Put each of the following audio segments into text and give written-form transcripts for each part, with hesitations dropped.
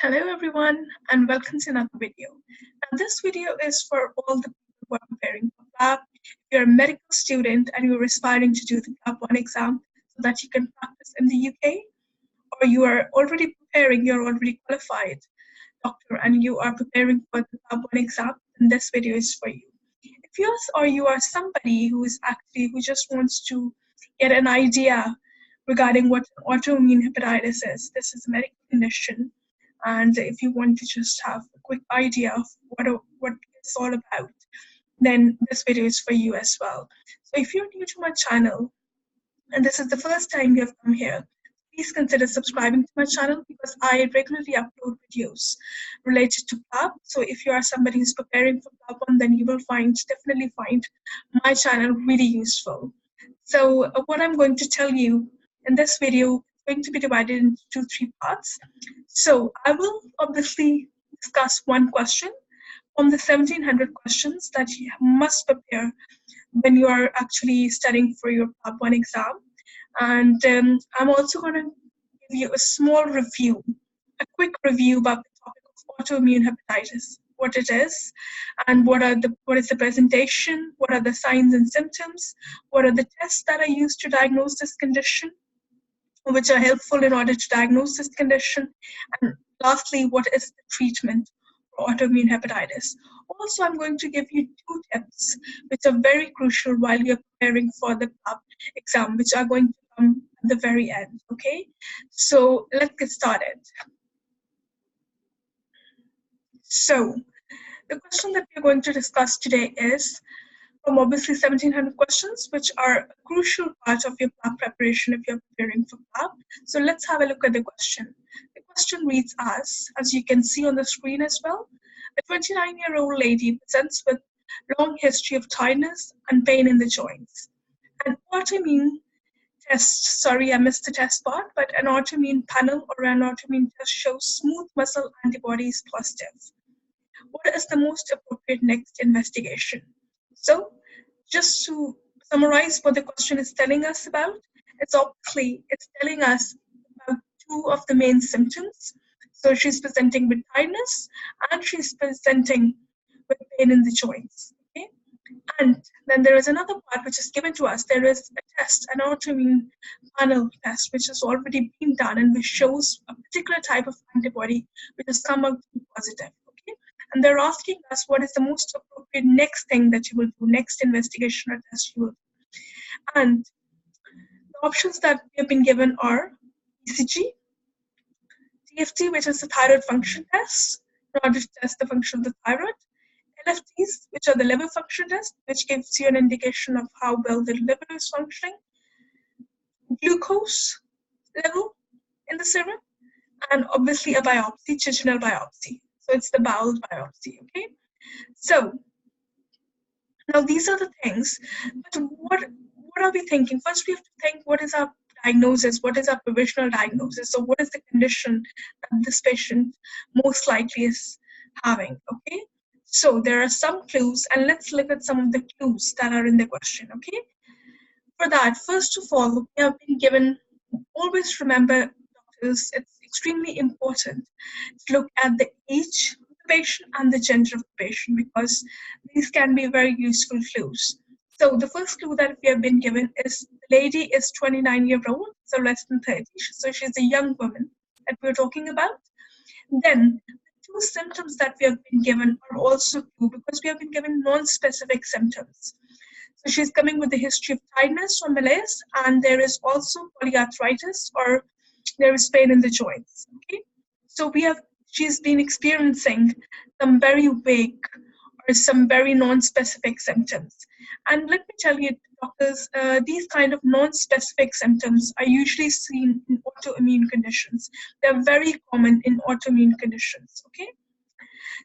Hello everyone and welcome to another video. Now this video is for all the people who are preparing for PLAB. If you're a medical student and you're aspiring to do the PLAB1 exam so that you can practice in the UK, or you are already preparing, you're already qualified doctor and you are preparing for the PLAB1 exam, then this video is for you. If you are somebody who just wants to get an idea regarding what autoimmune hepatitis is, this is a medical condition. And if you want to just have a quick idea of what it's all about, then this video is for you as well. So if you're new to my channel and this is the first time you have come here, please consider subscribing to my channel because I regularly upload videos related to PLAB. So if you are somebody who's preparing for PLAB1, then you will definitely find my channel really useful. So what I'm going to tell you in this video going to be divided into 3 parts. So I will obviously discuss one question from the 1700 questions that you must prepare when you are actually studying for your PLAB1 exam. And I'm also going to give you a small review, a quick review about the topic of autoimmune hepatitis, what it is, and what is the presentation, what are the signs and symptoms, what are the tests that are used to diagnose this condition, which are helpful in order to diagnose this condition, and lastly, what is the treatment for autoimmune hepatitis. Also, I'm going to give you 2 tips which are very crucial while you're preparing for the PLAB exam, which are going to come at the very end, okay? So let's get started. So the question that we're going to discuss today is from obviously 1700 questions, which are a crucial part of your PLAB preparation if you're preparing for PLAB. So let's have a look at the question. The question reads as you can see on the screen as well, a 29-year-old lady presents with long history of tiredness and pain in the joints. An autoimmune test, sorry, I missed the test part, but an autoimmune panel or an autoimmune test shows smooth muscle antibodies positive. What is the most appropriate next investigation? So just to summarize what the question is telling us about, it's telling us about 2 of the main symptoms. So she's presenting with tiredness and she's presenting with pain in the joints. Okay? And then there is another part which is given to us. There is a test, an autoimmune panel test, which has already been done and which shows a particular type of antibody which has come out to be positive. And they're asking us what is the most appropriate next thing that you will do, next investigation or test you will do. And the options that we have been given are ECG, TFT, which is the thyroid function test, in order to test the function of the thyroid, LFTs, which are the liver function test, which gives you an indication of how well the liver is functioning, glucose level in the serum, and obviously a biopsy, jejunal biopsy. So it's the bowel biopsy, okay? So now these are the things, but what are we thinking? First, we have to think what is our diagnosis, what is our provisional diagnosis? So what is the condition that this patient most likely is having, okay? So there are some clues, and let's look at some of the clues that are in the question, okay? For that, first of all, we have been given, always remember, doctors, it's extremely important to look at the age of the patient and the gender of the patient because these can be very useful clues. So the first clue that we have been given is the lady is 29-year-old, so less than 30. So she's a young woman that we're talking about. Then the 2 symptoms that we have been given are also clue because we have been given non-specific symptoms. So she's coming with a history of tiredness or malaise, and there is also polyarthritis or there is pain in the joints. Okay, so she's been experiencing some very vague or some very non-specific symptoms. And let me tell you, doctors, these kind of non-specific symptoms are usually seen in autoimmune conditions. They're very common in autoimmune conditions. Okay,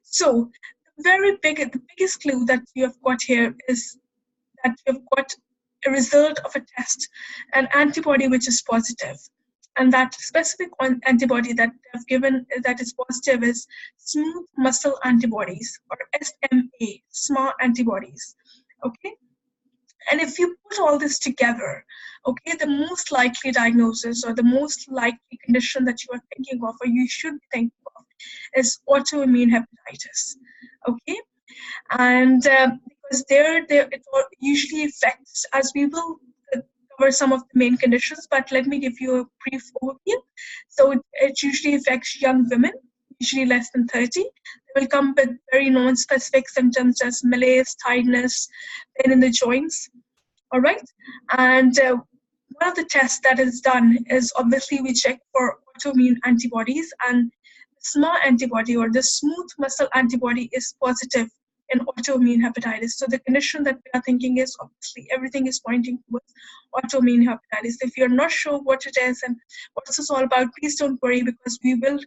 so the biggest clue that you have got here is that you've got a result of a test, an antibody which is positive. And that specific antibody that they've given that is positive is smooth muscle antibodies or SMA, SMA antibodies. Okay? And if you put all this together, okay, the most likely diagnosis or the most likely condition that you are thinking of or you should be thinking of is autoimmune hepatitis. Okay, and because it usually affects, as we will cover some of the main conditions, but let me give you a brief overview. So it usually affects young women, usually less than 30. They will come with very non-specific symptoms as malaise, tiredness, pain in the joints. All right, and one of the tests that is done is obviously we check for autoimmune antibodies, and the small antibody or the smooth muscle antibody is positive in autoimmune hepatitis. So the condition that we are thinking is obviously everything is pointing towards autoimmune hepatitis. If you're not sure what it is and what this is all about, please don't worry, because we will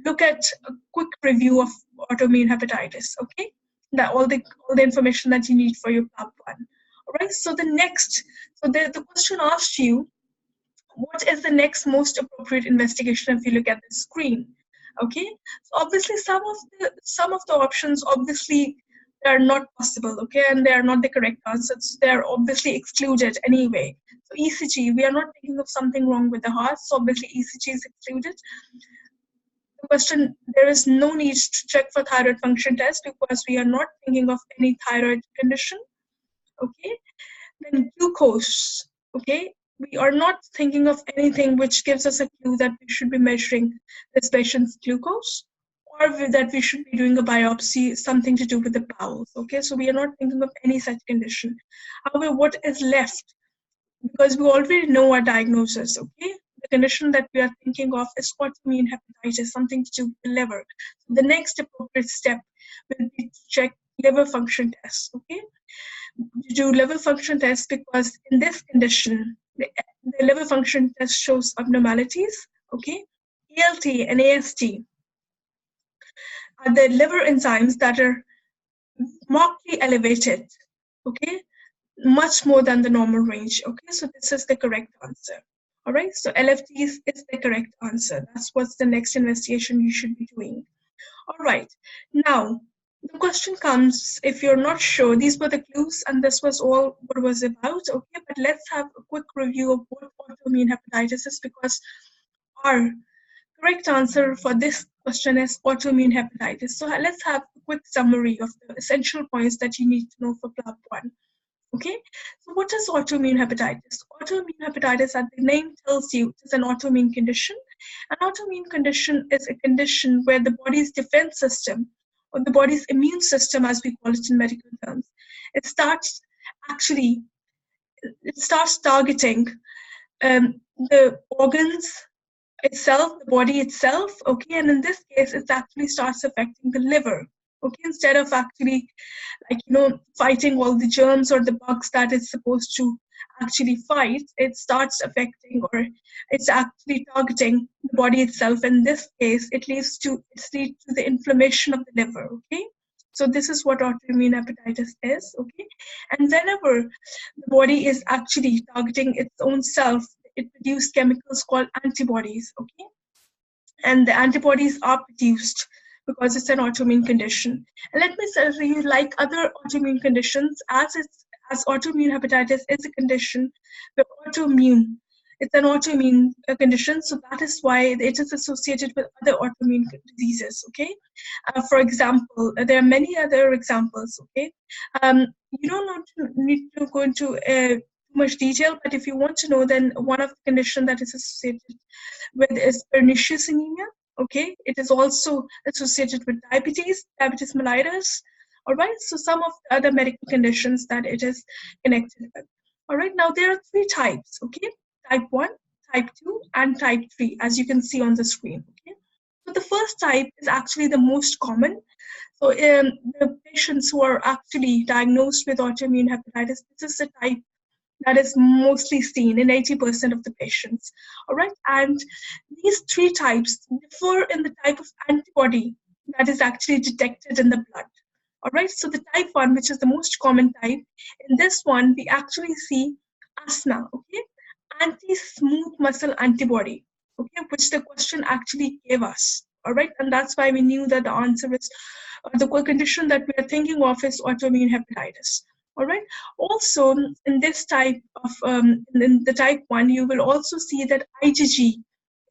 look at a quick review of autoimmune hepatitis. Okay, that all the information that you need for your PLAB1. All right. So the question asked you, what is the next most appropriate investigation if you look at the screen? Okay, so obviously some of the options obviously they are not possible, okay, and they are not the correct answers. They are obviously excluded anyway. So ECG, we are not thinking of something wrong with the heart, so obviously ECG is excluded. The question, there is no need to check for thyroid function test because we are not thinking of any thyroid condition. Okay, then glucose. Okay, we are not thinking of anything which gives us a clue that we should be measuring this patient's glucose, or that we should be doing a biopsy, something to do with the bowels. Okay, so we are not thinking of any such condition. However, what is left, because we already know our diagnosis, okay, the condition that we are thinking of is autoimmune hepatitis, something to do with the liver. So the next appropriate step will be to check liver function tests. Okay, to do liver function test, because in this condition, the liver function test shows abnormalities. Okay, ALT and AST are the liver enzymes that are markedly elevated. Okay, much more than the normal range. Okay, so this is the correct answer. All right, so LFTs is the correct answer. That's what's the next investigation you should be doing. All right, now the question comes, if you're not sure, these were the clues and this was all what it was about, okay, but let's have a quick review of what autoimmune hepatitis is, because our correct answer for this question is autoimmune hepatitis. So let's have a quick summary of the essential points that you need to know for PLAB1. Okay, so what is autoimmune hepatitis? Autoimmune hepatitis, as the name tells you, is an autoimmune condition. An autoimmune condition is a condition where the body's defense system, or the body's immune system, as we call it in medical terms, it starts targeting the organs itself, the body itself, okay, and in this case, it actually starts affecting the liver. Okay, instead of actually, fighting all the germs or the bugs that it's supposed to actually fight, it starts affecting, or it's actually targeting the body itself. In this case, it leads to the inflammation of the liver. Okay, so this is what autoimmune hepatitis is. Okay, and whenever the body is actually targeting its own self, it produces chemicals called antibodies. Okay, and the antibodies are produced because it's an autoimmune condition. And let me tell you, like other autoimmune conditions, as autoimmune hepatitis is a condition where it's an autoimmune condition, so that is why it is associated with other autoimmune diseases. Okay, for example, there are many other examples. Okay, you don't need to go into too much detail, but if you want to know, then one of the conditions that is associated with is pernicious anemia. Okay, it is also associated with diabetes mellitus. All right, so some of the other medical conditions that it is connected with. All right, now there are 3 types. Okay, type 1, type 2, and type 3, as you can see on the screen. Okay, so the first type is actually the most common. So the patients who are actually diagnosed with autoimmune hepatitis, this is the type that is mostly seen in 80% of the patients. All right, and these 3 types differ in the type of antibody that is actually detected in the blood. All right, so the type 1, which is the most common type, in this one we actually see ASNA, okay, anti-smooth muscle antibody, okay, which the question actually gave us. All right, and that's why we knew that the answer is, the condition that we are thinking of is autoimmune hepatitis. All right. Also, in this type of, in the type 1, you will also see that IgG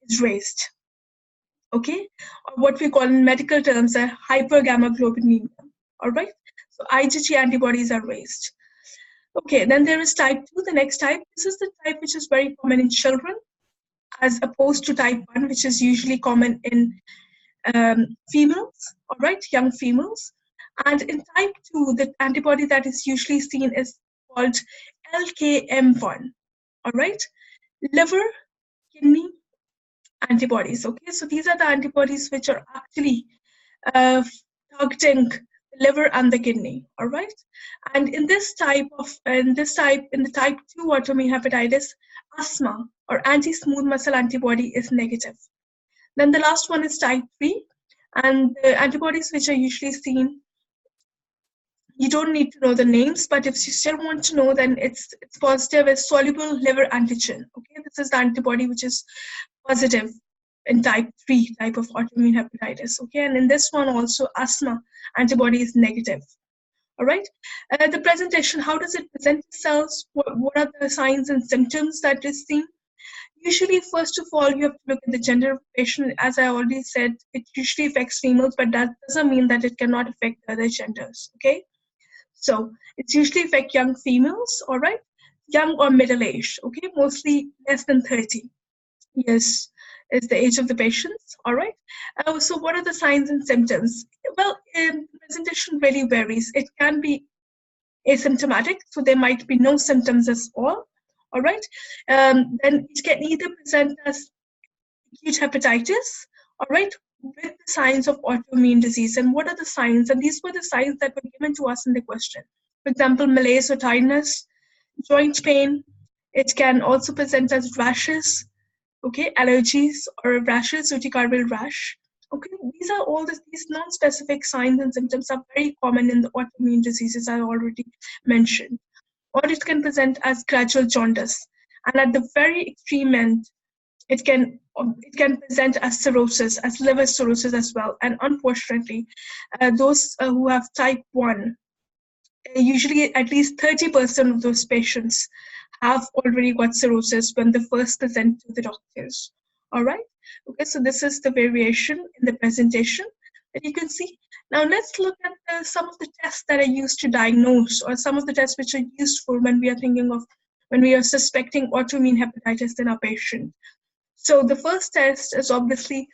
is raised. okay, or what we call in medical terms a hypergammaglobulinemia. All right, so IgG antibodies are raised. Okay, then there is type 2, the next type. This is the type which is very common in children, as opposed to type 1, which is usually common in females, all right, young females. And in type 2, the antibody that is usually seen is called LKM1, all right, liver, kidney antibodies. Okay, so these are the antibodies which are actually targeting the liver and the kidney, all right. And in this type, in the type 2 autoimmune hepatitis, asthma or anti-smooth muscle antibody is negative. Then the last one is type 3, and the antibodies which are usually seen, you don't need to know the names, but if you still want to know, then it's positive as soluble liver antigen. Okay, this is the antibody which is positive in type 3 type of autoimmune hepatitis. Okay, and in this one also asthma antibody is negative. All right, the presentation, how does it present itself? What are the signs and symptoms that is seen? Usually, first of all, you have to look at the gender of the patient. As I already said, it usually affects females, but that doesn't mean that it cannot affect other genders. Okay, so it's usually affect young females, all right, young or middle-aged. Okay, mostly less than 30 years is the age of the patients, all right. So what are the signs and symptoms? Well, presentation really varies. It can be asymptomatic, so there might be no symptoms at all right. Then it can either present as acute hepatitis, all right, with the signs of autoimmune disease. And what are the signs? And these were the signs that were given to us in the question. For example, malaise or tiredness, joint pain. It can also present as rashes, okay, allergies or rashes, urticarial rash. Okay, these are all these non-specific signs and symptoms are very common in the autoimmune diseases I already mentioned. Or it can present as gradual jaundice, and at the very extreme end, it can present as cirrhosis, as liver cirrhosis as well. And unfortunately, those who have type 1, usually at least 30% of those patients have already got cirrhosis when they first present to the doctors. All right. Okay, so this is the variation in the presentation that you can see. Now let's look at some of the tests that are used to diagnose, or some of the tests which are useful when we are suspecting autoimmune hepatitis in our patient. So the first test is obviously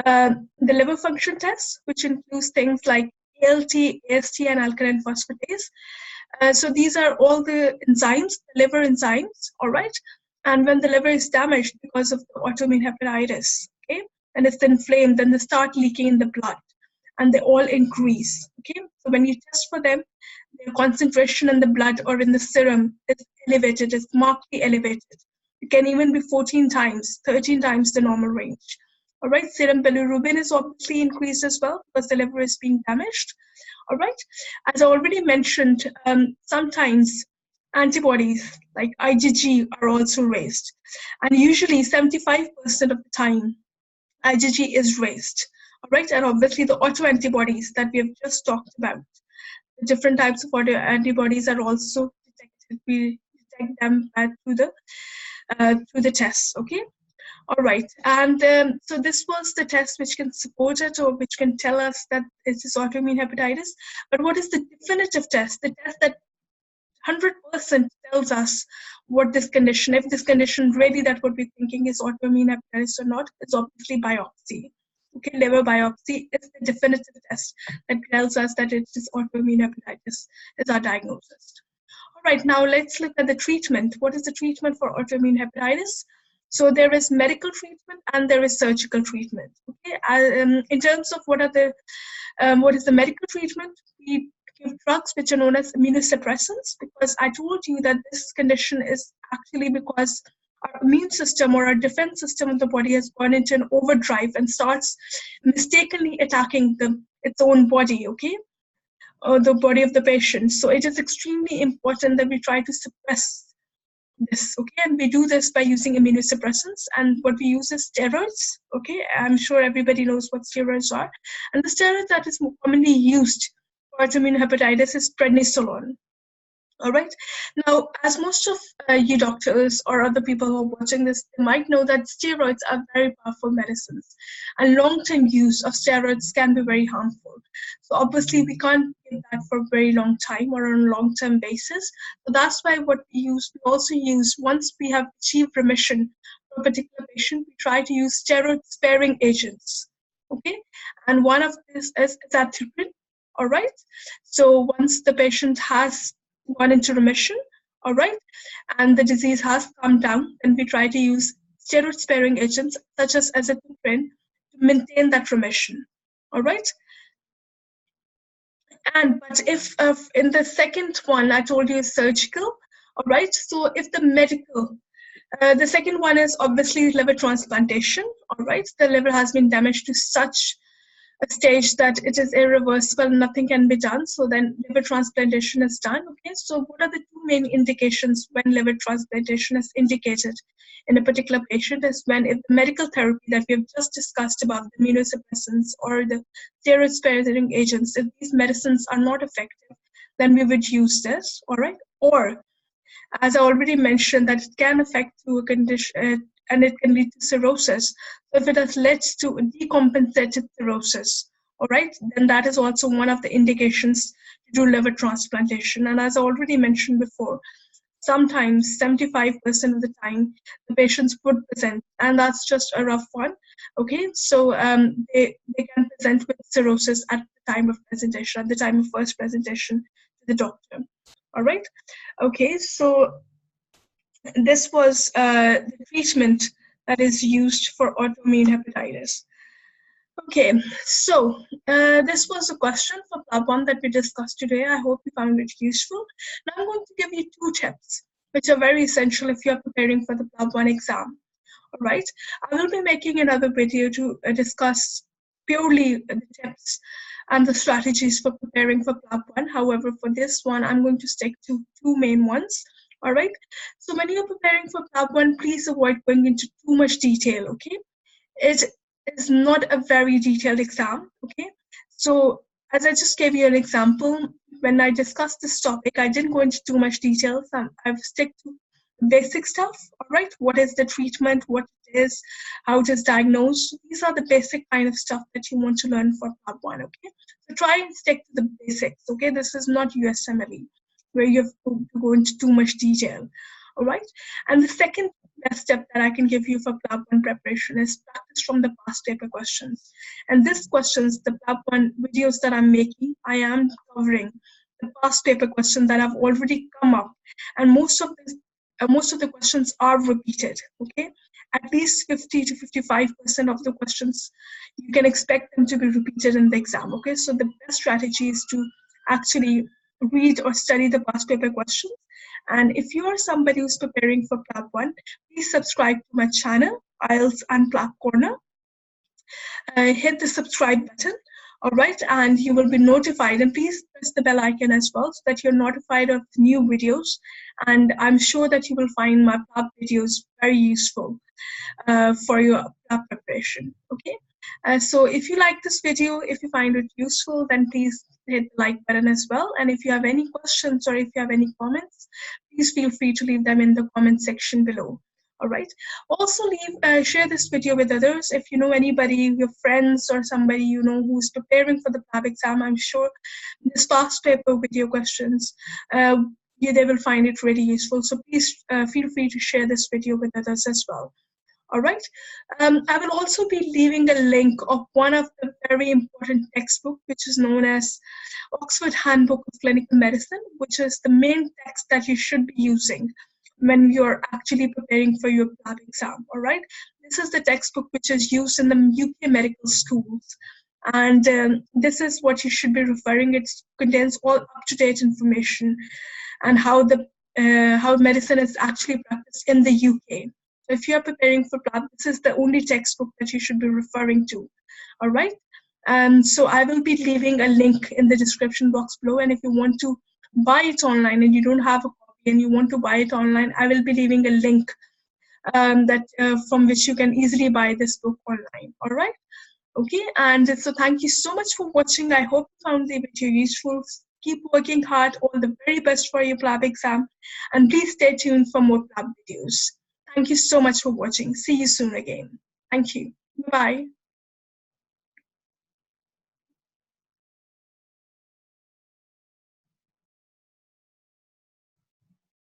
the liver function test, which includes things like ALT, AST, and alkaline phosphatase. So these are all the enzymes, the liver enzymes, all right? And when the liver is damaged because of the autoimmune hepatitis, okay, and it's inflamed, then they start leaking in the blood, and they all increase, okay? So when you test for them, their concentration in the blood or in the serum is elevated, is markedly elevated. It can even be 14 times, 13 times the normal range. All right, serum bilirubin is obviously increased as well because the liver is being damaged. All right, as I already mentioned, sometimes antibodies like IgG are also raised, and usually 75% of the time IgG is raised. All right, and obviously the autoantibodies that we have just talked about, the different types of autoantibodies are also detected. We detect them through the tests. Okay. All right, and so this was the test which can support it, or which can tell us that it is autoimmune hepatitis. But what is the definitive test? The test that 100% tells us what this condition, if this condition really that what we're thinking is autoimmune hepatitis or not, is obviously biopsy. Okay, liver biopsy is the definitive test that tells us that it is autoimmune hepatitis, is our diagnosis. All right, now let's look at the treatment. What is the treatment for autoimmune hepatitis? So there is medical treatment and there is surgical treatment. Okay, in terms of what is the medical treatment, we give drugs which are known as immunosuppressants, because I told you that this condition is actually because our immune system or our defense system of the body has gone into an overdrive and starts mistakenly attacking its own body. Okay, or the body of the patient. So it is extremely important that we try to suppress this, okay, and we do this by using immunosuppressants, and what we use is steroids. Okay, I'm sure everybody knows what steroids are, and the steroid that is more commonly used for autoimmune hepatitis is prednisolone. All right. Now, as most of you doctors or other people who are watching this, they might know that steroids are very powerful medicines, and long-term use of steroids can be very harmful. So obviously, we can't give that for a very long time or on a long-term basis. So that's why what we also use once we have achieved remission for a particular patient, we try to use steroid-sparing agents. Okay, and one of this is etiology. All right. So once the patient has gone into remission, all right, and the disease has calmed down, then we try to use steroid-sparing agents such as azathioprine to maintain that remission, all right. But if in the second one I told you is surgical, all right. So if the medical, the second one is obviously liver transplantation, all right. The liver has been damaged to such a stage that it is irreversible, nothing can be done. So then liver transplantation is done. Okay, so what are the two main indications when liver transplantation is indicated in a particular patient is when if the medical therapy that we have just discussed about the immunosuppressants or the steroid-sparing agents, if these medicines are not effective, then we would use this, all right? Or as I already mentioned, that it can affect to a condition and it can lead to cirrhosis. So if it has led to decompensated cirrhosis, all right, then that is also one of the indications to do liver transplantation. And as I already mentioned before, sometimes 75% of the time the patients would present, and that's just a rough one. Okay, so they can present with cirrhosis at the time of presentation, at the time of first presentation to the doctor. All right. Okay, so this was the treatment that is used for autoimmune hepatitis. Okay, so this was a question for PLAB1 that we discussed today. I hope you found it useful. Now I'm going to give you 2 tips, which are very essential if you are preparing for the PLAB1 exam. All right, I will be making another video to discuss purely the tips and the strategies for preparing for PLAB1. However, for this one, I'm going to stick to 2 main ones. All right, so when you're preparing for PLAB1, please avoid going into too much detail, okay? It is not a very detailed exam, okay? So as I just gave you an example, when I discussed this topic, I didn't go into too much details. I've stick to basic stuff, all right? What is the treatment, what it is, how it is diagnosed. These are the basic kind of stuff that you want to learn for PLAB1, okay? So try and stick to the basics, okay? This is not USMLE, where you have to go into too much detail, all right? And the second best step that I can give you for PLAB1 preparation is practice from the past paper questions. And these questions, the PLAB1 videos that I'm making, I am covering the past paper questions that have already come up. And most of the questions are repeated, okay? At least 50 to 55% of the questions, you can expect them to be repeated in the exam, okay? So the best strategy is to actually read or study the past paper questions. And if you are somebody who's preparing for PLAB1, please subscribe to my channel, IELTS and PLAB Corner. Hit the subscribe button, all right, and you will be notified. And please press the bell icon as well so that you're notified of new videos. And I'm sure that you will find my PLAB videos very useful for your PLAB preparation, okay? So if you like this video, if you find it useful, then please hit the like button as well. And if you have any questions or if you have any comments, please feel free to leave them in the comment section below. All right. Also, share this video with others. If you know anybody, your friends or somebody you know who's preparing for the PLAB exam, I'm sure this past paper video questions, they will find it really useful. So please feel free to share this video with others as well. All right. I will also be leaving a link of one of the very important textbook, which is known as Oxford Handbook of Clinical Medicine, which is the main text that you should be using when you're actually preparing for your PLAB exam. All right. This is the textbook which is used in the UK medical schools. And this is what you should be referring. It contains all up-to-date information and how medicine is actually practiced in the UK. So if you are preparing for PLAB, this is the only textbook that you should be referring to, all right? So I will be leaving a link in the description box below, and if you want to buy it online and you don't have a copy and you want to buy it online, I will be leaving a link from which you can easily buy this book online, all right? Okay, and so thank you so much for watching. I hope you found the video useful. Keep working hard. All the very best for your PLAB exam. And please stay tuned for more PLAB videos. Thank you so much for watching. See you soon again. Thank you. Bye-bye.